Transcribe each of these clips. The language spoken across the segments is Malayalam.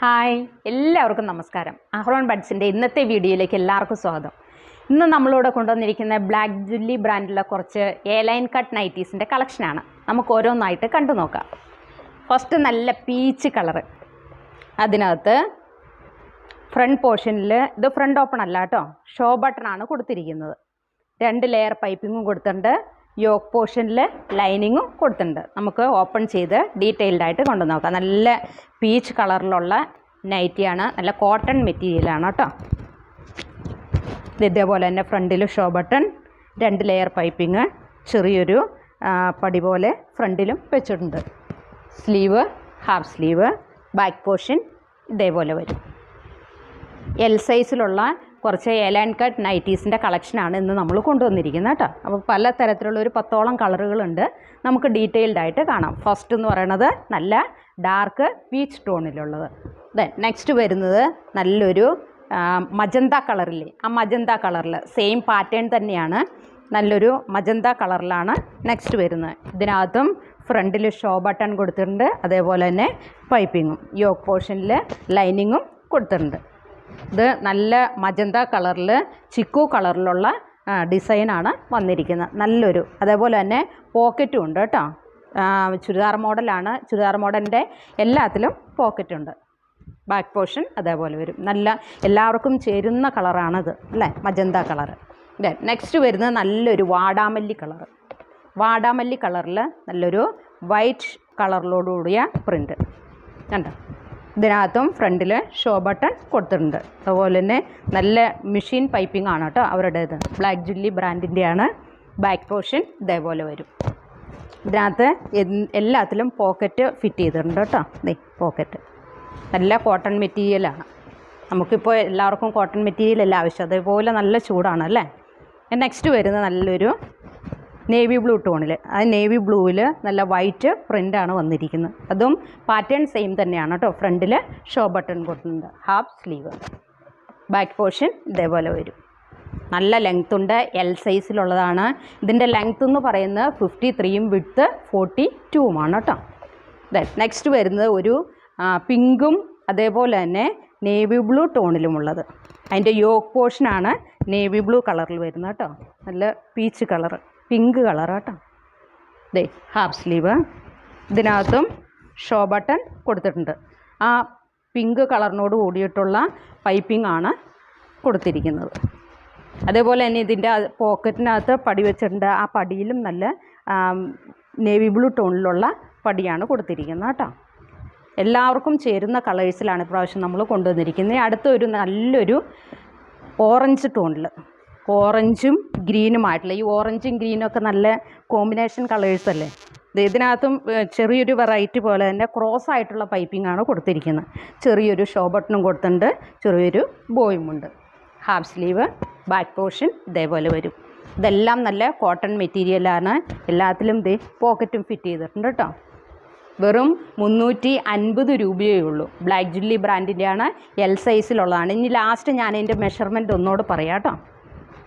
ഹായ് എല്ലാവർക്കും നമസ്കാരം. അഹ്റോൺ ബഡ്സിൻ്റെ ഇന്നത്തെ വീഡിയോയിലേക്ക് എല്ലാവർക്കും സ്വാഗതം. ഇന്ന് നമ്മളിവിടെ കൊണ്ടുവന്നിരിക്കുന്ന ബ്ലാക്ക് ജുല്ലി ബ്രാൻഡിലുള്ള കുറച്ച് എ-ലൈൻ കട്ട് നൈറ്റീസിൻ്റെ കളക്ഷനാണ്. നമുക്ക് ഓരോന്നായിട്ട് കണ്ടു നോക്കാം. ഫസ്റ്റ് നല്ല പീച്ച് കളറ്, അതിനകത്ത് ഫ്രണ്ട് പോർഷനിൽ ഇത് ഫ്രണ്ട് ഓപ്പൺ അല്ല കേട്ടോ, ഷോ ബട്ടണാണ് കൊടുത്തിരിക്കുന്നത്. 2 ലെയർ പൈപ്പിങ്ങും കൊടുത്തിട്ടുണ്ട്. യോക്ക് പോർഷനിൽ ലൈനിങ്ങും കൊടുത്തിട്ടുണ്ട്. നമുക്ക് ഓപ്പൺ ചെയ്ത് ഡീറ്റെയിൽഡായിട്ട് കൊണ്ടു നോക്കാം. നല്ല പീച്ച് കളറിലുള്ള നൈറ്റിയാണ്, നല്ല കോട്ടൺ മെറ്റീരിയലാണ് കേട്ടോ. ഇതേപോലെ തന്നെ ഫ്രണ്ടിൽ ഷോ ബട്ടൺ, 2 ലെയർ പൈപ്പിങ്, ചെറിയൊരു പടി പോലെ ഫ്രണ്ടിലും വെച്ചിട്ടുണ്ട്. Sleeve, half sleeve, back portion ഇതേപോലെ വരും. എൽ സൈസിലുള്ള കുറച്ച് എ-ലൈൻ കട്ട് നൈറ്റീസിൻ്റെ കളക്ഷനാണ് ഇന്ന് നമ്മൾ കൊണ്ടുവന്നിരിക്കുന്നത് കേട്ടോ. അപ്പോൾ പല തരത്തിലുള്ള ഒരു 10ഓളം കളറുകളുണ്ട്. നമുക്ക് ഡീറ്റെയിൽഡായിട്ട് കാണാം. ഫസ്റ്റ് എന്ന് പറയുന്നത് നല്ല ഡാർക്ക് പീച്ച് ടോണിലുള്ളത്. നെക്സ്റ്റ് വരുന്നത് നല്ലൊരു മജന്ത കളറില്ലേ, ആ മജന്ത കളറിൽ സെയിം പാറ്റേൺ തന്നെയാണ്, നല്ലൊരു മജന്ത കളറിലാണ് നെക്സ്റ്റ് വരുന്നത്. ഇതിനകത്തും ഫ്രണ്ടിൽ ഷോ ബട്ടൺ കൊടുത്തിട്ടുണ്ട്, അതേപോലെ തന്നെ പൈപ്പിങ്ങും യോക്ക് പോർഷനിൽ ലൈനിങ്ങും കൊടുത്തിട്ടുണ്ട്. ഇത് നല്ല മജന്ത കളറിൽ ചിക്കു കളറിലുള്ള ഡിസൈനാണ് വന്നിരിക്കുന്നത്. നല്ലൊരു, അതേപോലെ തന്നെ പോക്കറ്റും ഉണ്ട് കേട്ടോ. ചുരിദാർ മോഡലാണ്. ചുരിദാർ മോഡലിൻ്റെ എല്ലാത്തിലും പോക്കറ്റുണ്ട്. ബാക്ക് പോർഷൻ അതേപോലെ വരും. നല്ല എല്ലാവർക്കും ചേരുന്ന കളറാണിത് അല്ലേ, മജന്ത കളറ്. നെക്സ്റ്റ് വരുന്നത് നല്ലൊരു വാടാമല്ലി കളറ്. വാടാമല്ലി കളറിൽ നല്ലൊരു വൈറ്റ് കളറിലോടുകൂടിയ പ്രിൻ്റ് കണ്ടോ. ഇതിനകത്തും ഫ്രണ്ടിൽ ഷോ ബട്ടൺ കൊടുത്തിട്ടുണ്ട്. അതുപോലെ തന്നെ നല്ല മെഷീൻ പൈപ്പിംഗ് ആണ് കേട്ടോ അവരുടേത്. ബ്ലാക്ക് ജുല്ലി ബ്രാൻഡിൻ്റെയാണ്. ബാക്ക് പോർഷൻ ഇതേപോലെ വരും. ഇതിനകത്ത് എല്ലാത്തിലും പോക്കറ്റ് ഫിറ്റ് ചെയ്തിട്ടുണ്ട് കേട്ടോ. പോക്കറ്റ് നല്ല കോട്ടൺ മെറ്റീരിയലാണ്. നമുക്കിപ്പോൾ എല്ലാവർക്കും കോട്ടൺ മെറ്റീരിയലല്ല ആവശ്യം, അതേപോലെ നല്ല ചൂടാണ് അല്ലേ. നെക്സ്റ്റ് വരുന്നത് നല്ലൊരു നേവി ബ്ലൂ ടോണിൽ, ആ നേവി ബ്ലൂവിൽ നല്ല വൈറ്റ് പ്രിൻ്റാണ് വന്നിരിക്കുന്നത്. അതും പാറ്റേൺ സെയിം തന്നെയാണ് കേട്ടോ. ഫ്രണ്ടിൽ ഷോ ബട്ടൺ കൊടുത്തിട്ടുണ്ട്. ഹാഫ് സ്ലീവ്, ബാക്ക് പോർഷൻ ഇതേപോലെ വരും. നല്ല ലെങ്ത് ഉണ്ട്, എൽ സൈസിലുള്ളതാണ്. ഇതിൻ്റെ ലെങ്ത് എന്ന് പറയുന്നത് 53ഉം വിഡ്ത്ത് 42ഉമാണ് കേട്ടോ. നെക്സ്റ്റ് വരുന്നത് ഒരു പിങ്കും അതേപോലെ തന്നെ നേവി ബ്ലൂ ടോണിലുമുള്ളത്. അതിൻ്റെ യോക്ക് പോർഷനാണ് നേവി ബ്ലൂ കളറിൽ വരുന്നത് കേട്ടോ. നല്ല പീച്ച് കളറ്, പിങ്ക് കളർ കേട്ടോ. ഹാഫ് സ്ലീവ്, ഇതിനകത്തും ഷോ ബട്ടൺ കൊടുത്തിട്ടുണ്ട്. ആ പിങ്ക് കളറിനോട് കൂടിയിട്ടുള്ള പൈപ്പിംഗ് ആണ് കൊടുത്തിരിക്കുന്നത്. അതേപോലെ തന്നെ ഇതിൻ്റെ പോക്കറ്റിനകത്ത് പടി വെച്ചിട്ടുണ്ട്. ആ പടിയിലും നല്ല നേവി ബ്ലൂ ടോണിലുള്ള പടിയാണ് കൊടുത്തിരിക്കുന്നത് കേട്ടോ. എല്ലാവർക്കും ചേരുന്ന കളേഴ്സിലാണ് ഇപ്രാവശ്യം നമ്മൾ കൊണ്ടുവന്നിരിക്കുന്നത്. അടുത്തൊരു നല്ലൊരു ഓറഞ്ച് ടോണിൽ, ഓറഞ്ചും ഗ്രീനുമായിട്ടുള്ള, ഈ ഓറഞ്ചും ഗ്രീനൊക്കെ നല്ല കോമ്പിനേഷൻ കളേഴ്സ് അല്ലേ. ഇതിനകത്തും ചെറിയൊരു വെറൈറ്റി പോലെ തന്നെ ക്രോസ് ആയിട്ടുള്ള പൈപ്പിംഗ് ആണ് കൊടുത്തിരിക്കുന്നത്. ചെറിയൊരു ഷോ ബട്ടണും കൊടുത്തിട്ടുണ്ട്, ചെറിയൊരു ബോയുമുണ്ട്. ഹാഫ് സ്ലീവ്, ബാക്ക് പോർഷൻ ഇതേപോലെ വരും. ഇതെല്ലാം നല്ല കോട്ടൺ മെറ്റീരിയലാണ്. എല്ലാത്തിലും പോക്കറ്റും ഫിറ്റ് ചെയ്തിട്ടുണ്ട് കേട്ടോ. വെറും 350 രൂപയേ ഉള്ളൂ. ബ്ലാക്ക് ജുല്ലി ബ്രാൻഡിൻ്റെയാണ്, എൽ സൈസിലുള്ളതാണ്. ഇനി ലാസ്റ്റ് ഞാൻ അതിൻ്റെ മെഷർമെൻറ്റ് ഒന്നോട് പറയാം കേട്ടോ.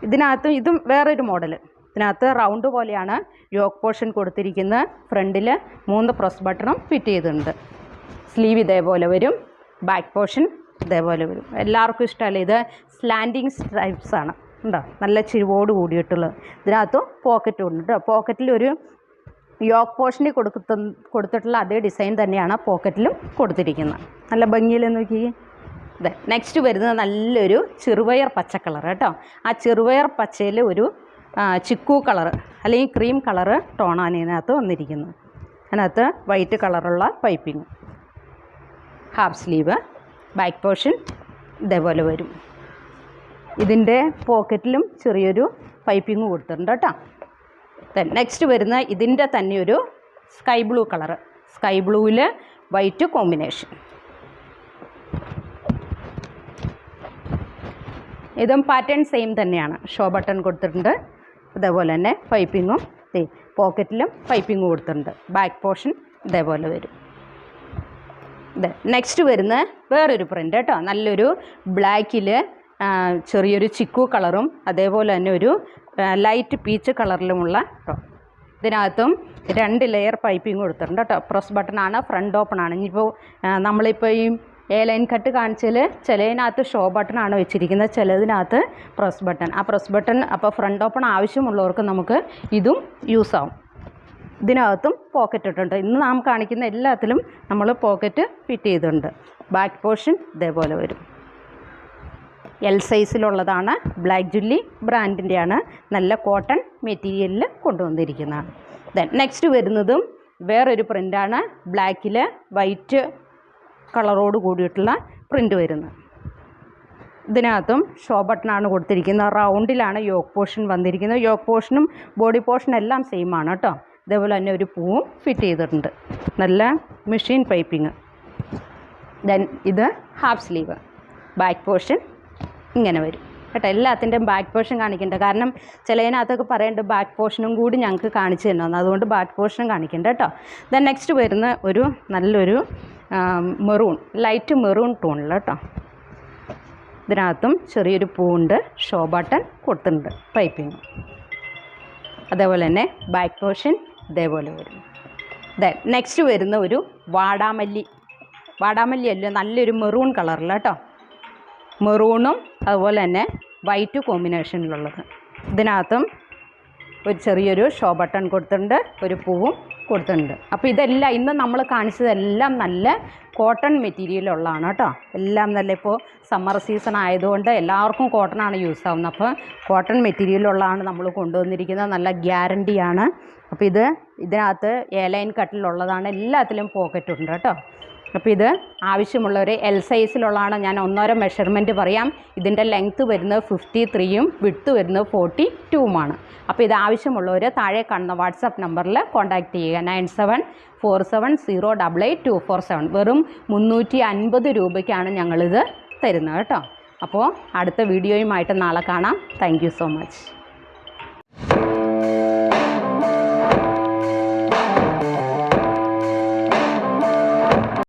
ഇതിനകത്ത് ഇതും വേറൊരു മോഡൽ. ഇതിനകത്ത് റൗണ്ട് പോലെയാണ് യോക്ക് പോർഷൻ കൊടുത്തിരിക്കുന്നത്. ഫ്രണ്ടിൽ 3 പ്രസ് ബട്ടണും ഫിറ്റ് ചെയ്തിട്ടുണ്ട്. സ്ലീവ് ഇതേപോലെ വരും, ബാക്ക് പോർഷൻ ഇതേപോലെ വരും. എല്ലാവർക്കും ഇഷ്ടമല്ലേ. ഇത് സ്ലാൻഡിങ് സ്ട്രൈപ്സാണ് ഉണ്ടോ, നല്ല ചിരിവോട് കൂടിയിട്ടുള്ളത്. ഇതിനകത്ത് പോക്കറ്റും ഉണ്ട് കേട്ടോ. പോക്കറ്റിൽ ഒരു യോക്ക് പോർഷനിൽ കൊടുത്തിട്ടുള്ള അതേ ഡിസൈൻ തന്നെയാണ് പോക്കറ്റിലും കൊടുത്തിരിക്കുന്നത്. നല്ല ഭംഗിയിൽ നോക്കി. നെക്സ്റ്റ് വരുന്നത് നല്ലൊരു ചെറുപയർ പച്ച കളർ കേട്ടോ. ആ ചെറുപയർ പച്ചയിൽ ഒരു ചിക്കു കളറ് അല്ലെങ്കിൽ ക്രീം കളറ് ടോണാണ് ഇതിനകത്ത് വന്നിരിക്കുന്നത്. അതിനകത്ത് വൈറ്റ് കളറുള്ള piping. Half sleeve, back portion ഇതേപോലെ വരും. ഇതിൻ്റെ പോക്കറ്റിലും ചെറിയൊരു പൈപ്പിങ് കൊടുത്തിട്ടുണ്ട് കേട്ടോ. നെക്സ്റ്റ് വരുന്ന ഇതിൻ്റെ തന്നെ ഒരു സ്കൈ ബ്ലൂ കളറ്, സ്കൈ ബ്ലൂവിൽ വൈറ്റ് കോമ്പിനേഷൻ. ഇതും പാറ്റേൺ സെയിം തന്നെയാണ്. ഷോ ബട്ടൺ കൊടുത്തിട്ടുണ്ട്, അതേപോലെ തന്നെ പൈപ്പിങ്ങും പോക്കറ്റിലും പൈപ്പിങ്ങും കൊടുത്തിട്ടുണ്ട്. ബാക്ക് പോർഷൻ ഇതേപോലെ വരും. നെക്സ്റ്റ് വരുന്ന വേറൊരു പ്രിൻ്റ് കേട്ടോ. നല്ലൊരു ബ്ലാക്കിൽ ചെറിയൊരു ചിക്കു കളറും അതേപോലെ തന്നെ ഒരു ലൈറ്റ് പീച്ച് കളറിലുമുള്ള ഇതിനകത്തും 2 ലെയർ പൈപ്പിംഗ് കൊടുത്തിട്ടുണ്ട് കേട്ടോ. പ്രസ് ബട്ടണാണ്, ഫ്രണ്ട് ഓപ്പൺ ആണ്. ഇനിയിപ്പോൾ നമ്മളിപ്പോൾ ഈ എ ലൈൻ കട്ട് കാണിച്ചാൽ ചിലതിനകത്ത് ഷോ ബട്ടണാണ് വെച്ചിരിക്കുന്നത്, ചിലതിനകത്ത് പ്രസ് ബട്ടൺ. ആ പ്രസ് ബട്ടൺ അപ്പോൾ ഫ്രണ്ട് ഓപ്പൺ ആവശ്യമുള്ളവർക്ക് നമുക്ക് ഇതും യൂസ് ആവും. ഇതിനകത്തും പോക്കറ്റ് ഇട്ടിട്ടുണ്ട്. ഇന്ന് നാം കാണിക്കുന്ന എല്ലാത്തിലും നമ്മൾ പോക്കറ്റ് ഫിറ്റ് ചെയ്തിട്ടുണ്ട്. ബാക്ക് പോർഷൻ ഇതേപോലെ വരും. എൽ സൈസിലുള്ളതാണ്. ബ്ലാക്ക് ജുല്ലി ബ്രാൻഡിൻ്റെയാണ്. നല്ല കോട്ടൺ മെറ്റീരിയലിൽ കൊണ്ടുവന്നിരിക്കുന്നതാണ്. ദെൻ നെക്സ്റ്റ് വരുന്നതും വേറൊരു പ്രിൻ്റാണ്. ബ്ലാക്കിൽ വൈറ്റ് കളറോട് കൂടിയിട്ടുള്ള പ്രിൻ്റ് വരുന്നത്. ഇതിനകത്തും ഷോ ബട്ടണാണ് കൊടുത്തിരിക്കുന്നത്. റൗണ്ടിലാണ് യോക്ക് പോർഷൻ വന്നിരിക്കുന്നത്. യോക്ക് പോർഷനും ബോഡി പോർഷനും എല്ലാം സെയിം ആണ് കേട്ടോ. ഇതേപോലെ തന്നെ ഒരു പൂവും ഫിറ്റ് ചെയ്തിട്ടുണ്ട്. നല്ല മെഷീൻ പൈപ്പിങ്. ദെൻ ഇത് ഹാഫ് സ്ലീവ്. ബാക്ക് പോർഷൻ ഇങ്ങനെ വരും കേട്ടോ. എല്ലാത്തിൻ്റെയും ബാക്ക് പോർഷൻ കാണിക്കേണ്ട, കാരണം ചിലതിനകത്തൊക്കെ പറയുന്നുണ്ട് ബാക്ക് പോർഷനും കൂടി ഞങ്ങൾക്ക് കാണിച്ചു തരണം. അതുകൊണ്ട് ബാക്ക് പോർഷനും കാണിക്കേണ്ട കേട്ടോ. ദെൻ നെക്സ്റ്റ് വരുന്ന ഒരു നല്ലൊരു മെറൂൺ, ലൈറ്റ് മെറൂൺ ടോണിൽ കേട്ടോ. ഇതിനകത്തും ചെറിയൊരു പൂവുണ്ട്. ഷോ ബട്ടൺ കൊടുത്തിട്ടുണ്ട് പൈപ്പിങ്. അതേപോലെ തന്നെ ബാക്ക് പോർഷൻ ഇതേപോലെ വരും. ദെൻ നെക്സ്റ്റ് വരുന്ന ഒരു വാടാമല്ലി അല്ല, നല്ലൊരു മെറൂൺ കളറിൽ കേട്ടോ. മെറൂണും അതുപോലെ തന്നെ വൈറ്റ് കോമ്പിനേഷനിലുള്ളത്. ഇതിനകത്തും ഒരു ചെറിയൊരു ഷോ ബട്ടൺ കൊടുത്തിട്ടുണ്ട്, ഒരു പൂവും കൊടുത്തിട്ടുണ്ട്. അപ്പോൾ ഇതെല്ലാം ഇന്ന് നമ്മൾ കാണിച്ചതെല്ലാം നല്ല കോട്ടൺ മെറ്റീരിയലുള്ളതാണ് കേട്ടോ. എല്ലാം നല്ല, ഇപ്പോൾ സമ്മർ സീസൺ ആയതുകൊണ്ട് എല്ലാവർക്കും കോട്ടണാണ് യൂസ് ആവുന്നത്. അപ്പോൾ കോട്ടൺ മെറ്റീരിയലുള്ളതാണ് നമ്മൾ കൊണ്ടുവന്നിരിക്കുന്നത്. നല്ല ഗ്യാരണ്ടിയാണ്. അപ്പോൾ ഇതിനകത്ത് എ ലൈൻ കട്ടിലുള്ളതാണ്. എല്ലാത്തിലും പോക്കറ്റ് ഉണ്ട് കേട്ടോ. അപ്പോൾ ഇത് ആവശ്യമുള്ളവർ എൽ സൈസിലുള്ളതാണ്. ഞാൻ ഒന്നോരോ മെഷർമെൻറ്റ് പറയാം. ഇതിൻ്റെ ലെങ്ത്ത് വരുന്നത് 53ഉം വിഡ്ത്ത് വരുന്നത് 42ഉമാണ്. അപ്പോൾ ഇത് ആവശ്യമുള്ളവർ താഴെ കാണുന്ന വാട്സാപ്പ് നമ്പറിൽ കോൺടാക്റ്റ് ചെയ്യുക. 9747088247. വെറും 350 രൂപയ്ക്കാണ് ഞങ്ങളിത് തരുന്നത് കേട്ടോ. അപ്പോൾ അടുത്ത വീഡിയോയുമായിട്ട് നാളെ കാണാം. Thank you so much.